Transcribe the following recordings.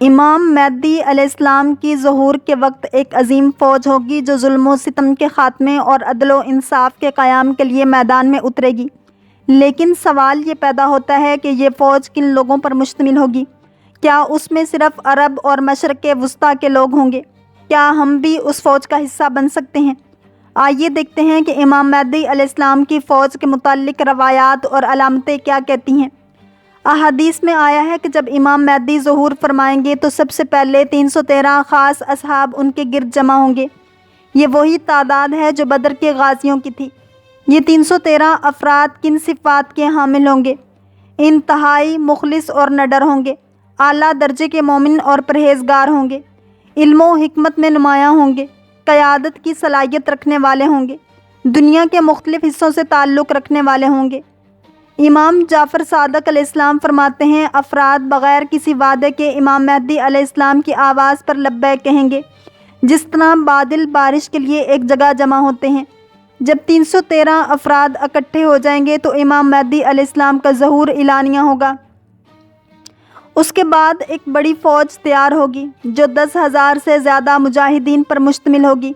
امام مہدی علیہ السلام کی ظہور کے وقت ایک عظیم فوج ہوگی جو ظلم و ستم کے خاتمے اور عدل و انصاف کے قیام کے لیے میدان میں اترے گی۔ لیکن سوال یہ پیدا ہوتا ہے کہ یہ فوج کن لوگوں پر مشتمل ہوگی؟ کیا اس میں صرف عرب اور مشرق وسطیٰ کے لوگ ہوں گے؟ کیا ہم بھی اس فوج کا حصہ بن سکتے ہیں؟ آئیے دیکھتے ہیں کہ امام مہدی علیہ السلام کی فوج کے متعلق روایات اور علامتیں کیا کہتی ہیں۔ احادیث میں آیا ہے کہ جب امام مہدی ظہور فرمائیں گے تو سب سے پہلے 313 خاص اصحاب ان کے گرد جمع ہوں گے۔ یہ وہی تعداد ہے جو بدر کے غازیوں کی تھی۔ یہ 313 افراد کن صفات کے حامل ہوں گے؟ انتہائی مخلص اور نڈر ہوں گے، اعلیٰ درجے کے مومن اور پرہیزگار ہوں گے، علم و حکمت میں نمایاں ہوں گے، قیادت کی صلاحیت رکھنے والے ہوں گے، دنیا کے مختلف حصوں سے تعلق رکھنے والے ہوں گے۔ امام جعفر صادق علیہ السلام فرماتے ہیں، افراد بغیر کسی وعدے کے امام مہدی علیہ السلام کی آواز پر لبیک کہیں گے، جس طرح بادل بارش کے لیے ایک جگہ جمع ہوتے ہیں۔ جب 313 افراد اکٹھے ہو جائیں گے تو امام مہدی علیہ السلام کا ظہور اعلانیہ ہوگا۔ اس کے بعد ایک بڑی فوج تیار ہوگی جو 10,000 سے زیادہ مجاہدین پر مشتمل ہوگی۔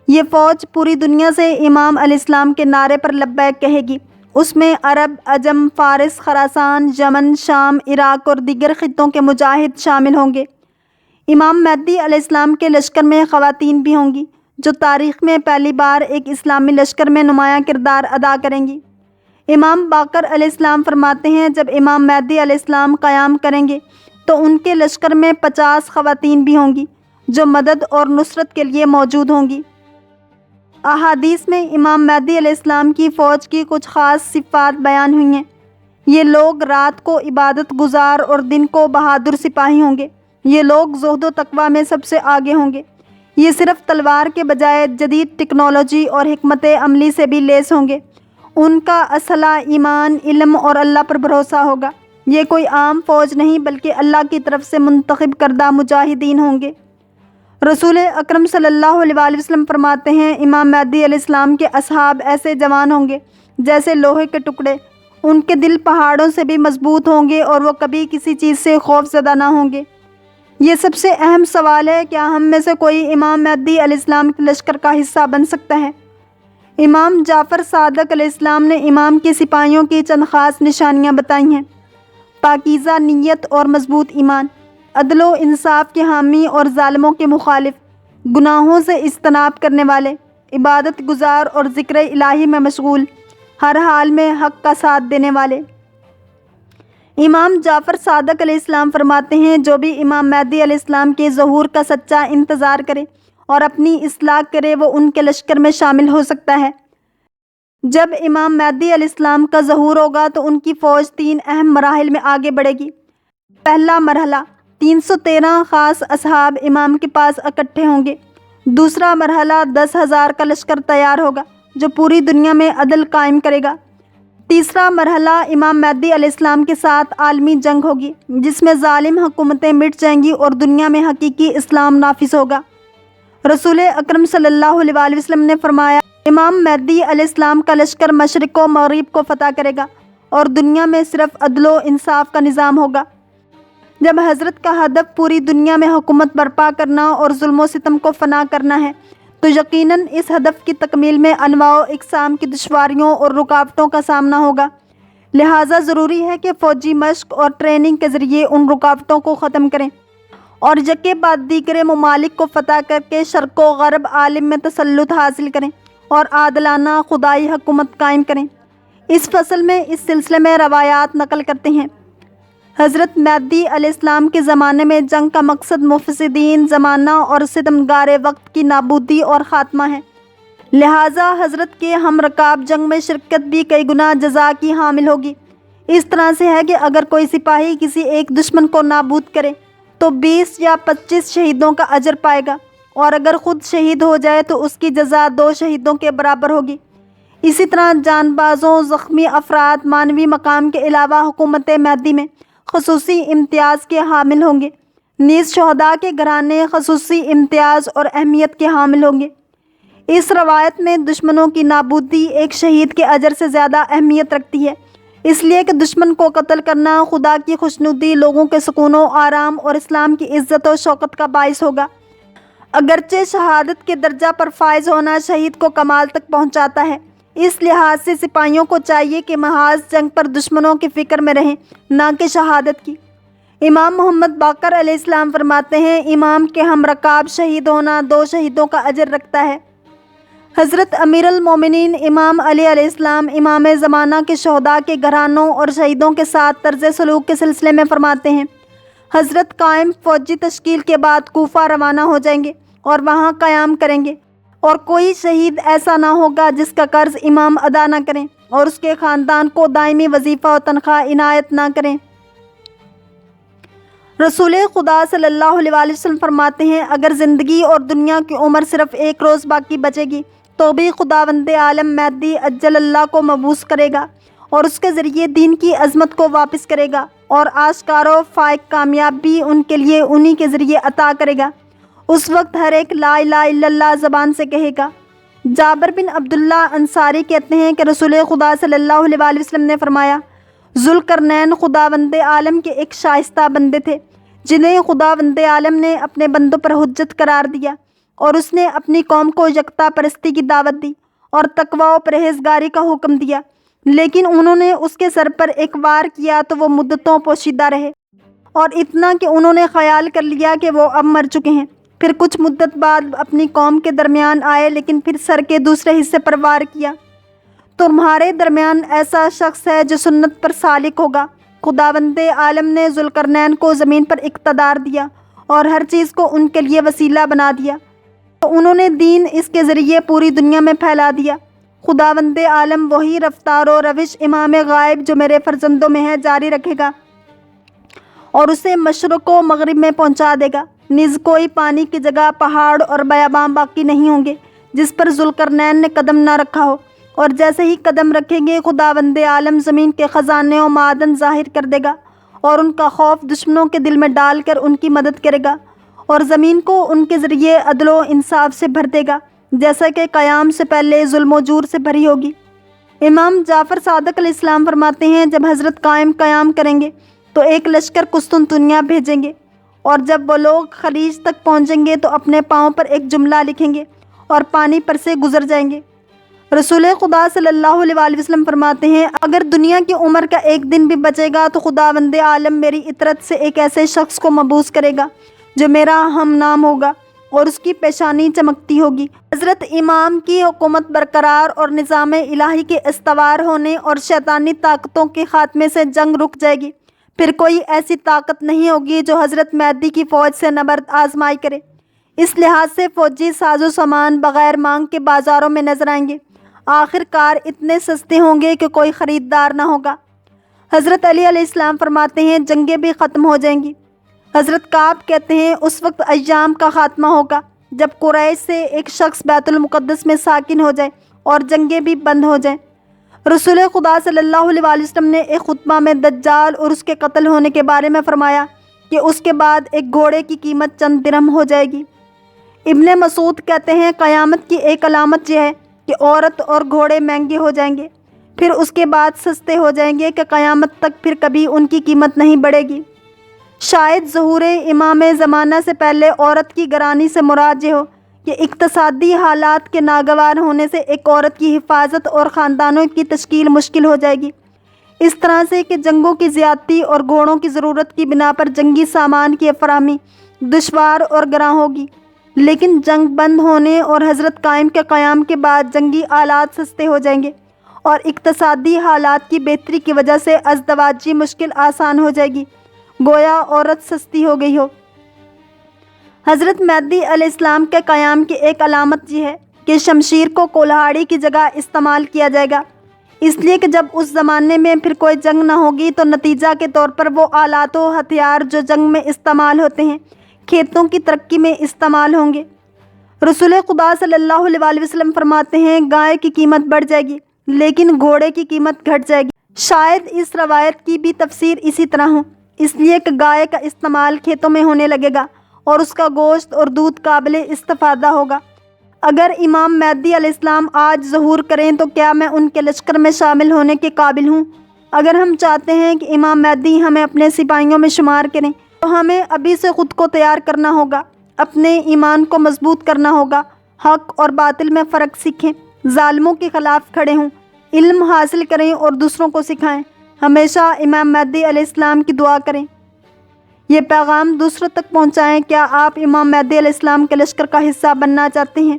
یہ فوج پوری دنیا سے امام علیہ السلام کے نعرے پر لبیک کہے گی۔ اس میں عرب، عجم، فارس، خراسان، یمن، شام، عراق اور دیگر خطوں کے مجاہد شامل ہوں گے۔ امام مہدی علیہ السلام کے لشکر میں خواتین بھی ہوں گی جو تاریخ میں پہلی بار ایک اسلامی لشکر میں نمایاں کردار ادا کریں گی۔ امام باقر علیہ السلام فرماتے ہیں، جب امام مہدی علیہ السلام قیام کریں گے تو ان کے لشکر میں 50 خواتین بھی ہوں گی جو مدد اور نصرت کے لیے موجود ہوں گی۔ احادیث میں امام مہدی علیہ السلام کی فوج کی کچھ خاص صفات بیان ہوئی ہیں۔ یہ لوگ رات کو عبادت گزار اور دن کو بہادر سپاہی ہوں گے۔ یہ لوگ زہد و تقویٰ میں سب سے آگے ہوں گے۔ یہ صرف تلوار کے بجائے جدید ٹیکنالوجی اور حکمت عملی سے بھی لیس ہوں گے۔ ان کا اسلحہ ایمان، علم اور اللہ پر بھروسہ ہوگا۔ یہ کوئی عام فوج نہیں بلکہ اللہ کی طرف سے منتخب کردہ مجاہدین ہوں گے۔ رسول اکرم صلی اللہ علیہ وآلہ وسلم فرماتے ہیں، امام مہدی علیہ السلام کے اصحاب ایسے جوان ہوں گے جیسے لوہے کے ٹکڑے۔ ان کے دل پہاڑوں سے بھی مضبوط ہوں گے اور وہ کبھی کسی چیز سے خوف زدہ نہ ہوں گے۔ یہ سب سے اہم سوال ہے، کیا ہم میں سے کوئی امام مہدی علیہ السلام کے لشکر کا حصہ بن سکتا ہے؟ امام جعفر صادق علیہ السلام نے امام کے سپاہیوں کی چند خاص نشانیاں بتائی ہیں۔ پاکیزہ نیت اور مضبوط ایمان، عدل و انصاف کے حامی اور ظالموں کے مخالف، گناہوں سے اجتناب کرنے والے، عبادت گزار اور ذکر الہی میں مشغول، ہر حال میں حق کا ساتھ دینے والے۔ امام جعفر صادق علیہ السلام فرماتے ہیں، جو بھی امام مہدی علیہ السلام کے ظہور کا سچا انتظار کرے اور اپنی اصلاح کرے وہ ان کے لشکر میں شامل ہو سکتا ہے۔ جب امام مہدی علیہ السلام کا ظہور ہوگا تو ان کی فوج 3 اہم مراحل میں آگے بڑھے گی۔ پہلا مرحلہ، 313 خاص اصحاب امام کے پاس اکٹھے ہوں گے۔ دوسرا مرحلہ، 10,000 کا لشکر تیار ہوگا جو پوری دنیا میں عدل قائم کرے گا۔ تیسرا مرحلہ، امام مہدی علیہ السلام کے ساتھ عالمی جنگ ہوگی جس میں ظالم حکومتیں مٹ جائیں گی اور دنیا میں حقیقی اسلام نافذ ہوگا۔ رسول اکرم صلی اللہ علیہ وآلہ وسلم نے فرمایا، امام مہدی علیہ السلام کا لشکر مشرق و مغرب کو فتح کرے گا اور دنیا میں صرف عدل و انصاف کا نظام ہوگا۔ جب حضرت کا ہدف پوری دنیا میں حکومت برپا کرنا اور ظلم و ستم کو فنا کرنا ہے تو یقیناً اس ہدف کی تکمیل میں انواع و اقسام کی دشواریوں اور رکاوٹوں کا سامنا ہوگا۔ لہٰذا ضروری ہے کہ فوجی مشق اور ٹریننگ کے ذریعے ان رکاوٹوں کو ختم کریں اور یکے بعد دیگر ممالک کو فتح کر کے شرق و غرب عالم میں تسلط حاصل کریں اور عادلانہ خدائی حکومت قائم کریں۔ اس فصل میں اس سلسلے میں روایات نقل کرتے ہیں، حضرت مہدی علیہ السلام کے زمانے میں جنگ کا مقصد مفسدین زمانہ اور ستمگار وقت کی نابودی اور خاتمہ ہے، لہٰذا حضرت کے ہم رکاب جنگ میں شرکت بھی کئی گنا جزا کی حامل ہوگی۔ اس طرح سے ہے کہ اگر کوئی سپاہی کسی ایک دشمن کو نابود کرے تو 20 یا 25 شہیدوں کا اجر پائے گا، اور اگر خود شہید ہو جائے تو اس کی جزا 2 شہیدوں کے برابر ہوگی۔ اسی طرح جان بازوں، زخمی افراد معنوی مقام کے علاوہ حکومت مہدی میں خصوصی امتیاز کے حامل ہوں گے، نیز شہداء کے گھرانے خصوصی امتیاز اور اہمیت کے حامل ہوں گے۔ اس روایت میں دشمنوں کی نابودی ایک شہید کے اجر سے زیادہ اہمیت رکھتی ہے، اس لیے کہ دشمن کو قتل کرنا خدا کی خوشنودی، لوگوں کے سکون و آرام اور اسلام کی عزت و شوکت کا باعث ہوگا۔ اگرچہ شہادت کے درجہ پر فائز ہونا شہید کو کمال تک پہنچاتا ہے، اس لحاظ سے سپاہیوں کو چاہیے کہ محاذ جنگ پر دشمنوں کی فکر میں رہیں، نہ کہ شہادت کی۔ امام محمد باقر علیہ السلام فرماتے ہیں، امام کے ہم رکاب شہید ہونا 2 شہیدوں کا اجر رکھتا ہے۔ حضرت امیر المومنین امام علی علیہ السلام امام زمانہ کے شہداء کے گھرانوں اور شہیدوں کے ساتھ طرز سلوک کے سلسلے میں فرماتے ہیں، حضرت قائم فوجی تشکیل کے بعد کوفہ روانہ ہو جائیں گے اور وہاں قیام کریں گے، اور کوئی شہید ایسا نہ ہوگا جس کا قرض امام ادا نہ کریں اور اس کے خاندان کو دائمی وظیفہ و تنخواہ عنایت نہ کریں۔ رسول خدا صلی اللہ علیہ وسلم فرماتے ہیں، اگر زندگی اور دنیا کی عمر صرف 1 روز باقی بچے گی تو بھی خداوند عالم مہدی عجل اللہ کو مبعوث کرے گا اور اس کے ذریعے دین کی عظمت کو واپس کرے گا، اور آشکار و فائق کامیابی ان کے لیے انہی کے ذریعے عطا کرے گا۔ اس وقت ہر ایک لا الہ الا اللہ زبان سے کہے گا۔ جابر بن عبداللہ انصاری کہتے ہیں کہ رسول خدا صلی اللہ علیہ وسلم نے فرمایا، ذوالقرنین خداوند عالم کے ایک شائستہ بندے تھے جنہیں خداوند عالم نے اپنے بندوں پر حجت قرار دیا، اور اس نے اپنی قوم کو یکتا پرستی کی دعوت دی اور تقوی و پرہیزگاری کا حکم دیا، لیکن انہوں نے اس کے سر پر ایک وار کیا تو وہ مدتوں پوشیدہ رہے، اور اتنا کہ انہوں نے خیال کر لیا کہ وہ اب مر چکے ہیں۔ پھر کچھ مدت بعد اپنی قوم کے درمیان آئے، لیکن پھر سر کے دوسرے حصے پر وار کیا۔ تمہارے درمیان ایسا شخص ہے جو سنت پر سالک ہوگا۔ خداوند عالم نے ذوالقرنین کو زمین پر اقتدار دیا اور ہر چیز کو ان کے لیے وسیلہ بنا دیا، تو انہوں نے دین اس کے ذریعے پوری دنیا میں پھیلا دیا۔ خداوند عالم وہی رفتار و روش امام غائب جو میرے فرزندوں میں ہے جاری رکھے گا اور اسے مشرق و مغرب میں پہنچا دے گا۔ نیز کوئی پانی کی جگہ، پہاڑ اور بیاباں باقی نہیں ہوں گے جس پر ذوالقرنین نے قدم نہ رکھا ہو، اور جیسے ہی قدم رکھیں گے خداوند عالم زمین کے خزانے و معدن ظاہر کر دے گا اور ان کا خوف دشمنوں کے دل میں ڈال کر ان کی مدد کرے گا، اور زمین کو ان کے ذریعے عدل و انصاف سے بھر دے گا، جیسا کہ قیام سے پہلے ظلم و جور سے بھری ہوگی۔ امام جعفر صادق علیہ السلام فرماتے ہیں، جب حضرت قیام کریں گے تو ایک لشکر قسطنطنیہ بھیجیں گے، اور جب وہ لوگ خلیج تک پہنچیں گے تو اپنے پاؤں پر ایک جملہ لکھیں گے اور پانی پر سے گزر جائیں گے۔ رسول خدا صلی اللہ علیہ وسلم فرماتے ہیں، اگر دنیا کی عمر کا 1 دن بھی بچے گا تو خداوند عالم میری اطرت سے ایک ایسے شخص کو مبعوث کرے گا جو میرا ہم نام ہوگا اور اس کی پیشانی چمکتی ہوگی۔ حضرت امام کی حکومت برقرار اور نظام الہی کے استوار ہونے اور شیطانی طاقتوں کے خاتمے سے جنگ رک جائے گی۔ پھر کوئی ایسی طاقت نہیں ہوگی جو حضرت مہدی کی فوج سے نبرد آزمائی کرے۔ اس لحاظ سے فوجی ساز و سامان بغیر مانگ کے بازاروں میں نظر آئیں گے، آخر کار اتنے سستے ہوں گے کہ کوئی خریدار نہ ہوگا۔ حضرت علی علیہ السلام فرماتے ہیں، جنگیں بھی ختم ہو جائیں گی۔ حضرت کعب کہتے ہیں، اس وقت ایام کا خاتمہ ہوگا جب قریش سے ایک شخص بیت المقدس میں ساکن ہو جائے اور جنگیں بھی بند ہو جائیں۔ رسول خدا صلی اللہ علیہ وسلم نے ایک خطبہ میں دجال اور اس کے قتل ہونے کے بارے میں فرمایا کہ اس کے بعد ایک گھوڑے کی قیمت چند درہم ہو جائے گی۔ ابن مسعود کہتے ہیں، قیامت کی ایک علامت یہ ہے کہ عورت اور گھوڑے مہنگے ہو جائیں گے، پھر اس کے بعد سستے ہو جائیں گے کہ قیامت تک پھر کبھی ان کی قیمت نہیں بڑھے گی۔ شاید ظہور امام زمانہ سے پہلے عورت کی گرانی سے مراد یہ ہو کہ اقتصادی حالات کے ناگوار ہونے سے ایک عورت کی حفاظت اور خاندانوں کی تشکیل مشکل ہو جائے گی، اس طرح سے کہ جنگوں کی زیادتی اور گھوڑوں کی ضرورت کی بنا پر جنگی سامان کی فراہمی دشوار اور گراں ہوگی۔ لیکن جنگ بند ہونے اور حضرت قائم کے قیام کے بعد جنگی آلات سستے ہو جائیں گے اور اقتصادی حالات کی بہتری کی وجہ سے ازدواجی مشکل آسان ہو جائے گی، گویا عورت سستی ہو گئی ہو۔ حضرت مہدی علیہ السلام کے قیام کی ایک علامت یہ ہے کہ شمشیر کو کولہاڑی کی جگہ استعمال کیا جائے گا، اس لیے کہ جب اس زمانے میں پھر کوئی جنگ نہ ہوگی تو نتیجہ کے طور پر وہ آلات و ہتھیار جو جنگ میں استعمال ہوتے ہیں کھیتوں کی ترقی میں استعمال ہوں گے۔ رسول خدا صلی اللہ علیہ وسلم فرماتے ہیں، گائے کی قیمت بڑھ جائے گی لیکن گھوڑے کی قیمت گھٹ جائے گی۔ شاید اس روایت کی بھی تفسیر اسی طرح ہو، اس لیے کہ گائے کا استعمال کھیتوں میں ہونے لگے گا اور اس کا گوشت اور دودھ قابل استفادہ ہوگا۔ اگر امام مہدی علیہ السلام آج ظہور کریں تو کیا میں ان کے لشکر میں شامل ہونے کے قابل ہوں؟ اگر ہم چاہتے ہیں کہ امام مہدی ہمیں اپنے سپاہیوں میں شمار کریں تو ہمیں ابھی سے خود کو تیار کرنا ہوگا، اپنے ایمان کو مضبوط کرنا ہوگا، حق اور باطل میں فرق سیکھیں، ظالموں کے خلاف کھڑے ہوں، علم حاصل کریں اور دوسروں کو سکھائیں، ہمیشہ امام مہدی علیہ السلام کی دعا کریں، یہ پیغام دوسروں تک پہنچائیں۔ کیا آپ امام مہدی علیہ السلام کے لشکر کا حصہ بننا چاہتے ہیں؟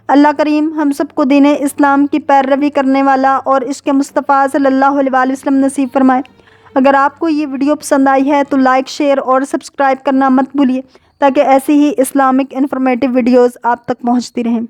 اللہ کریم ہم سب کو دین اسلام کی پیروی کرنے والا اور عشق مصطفیٰ صلی اللہ علیہ وآلہ وسلم نصیب فرمائے۔ اگر آپ کو یہ ویڈیو پسند آئی ہے تو لائک، شیئر اور سبسکرائب کرنا مت بھولیے تاکہ ایسی ہی اسلامک انفارمیٹیو ویڈیوز آپ تک پہنچتی رہیں۔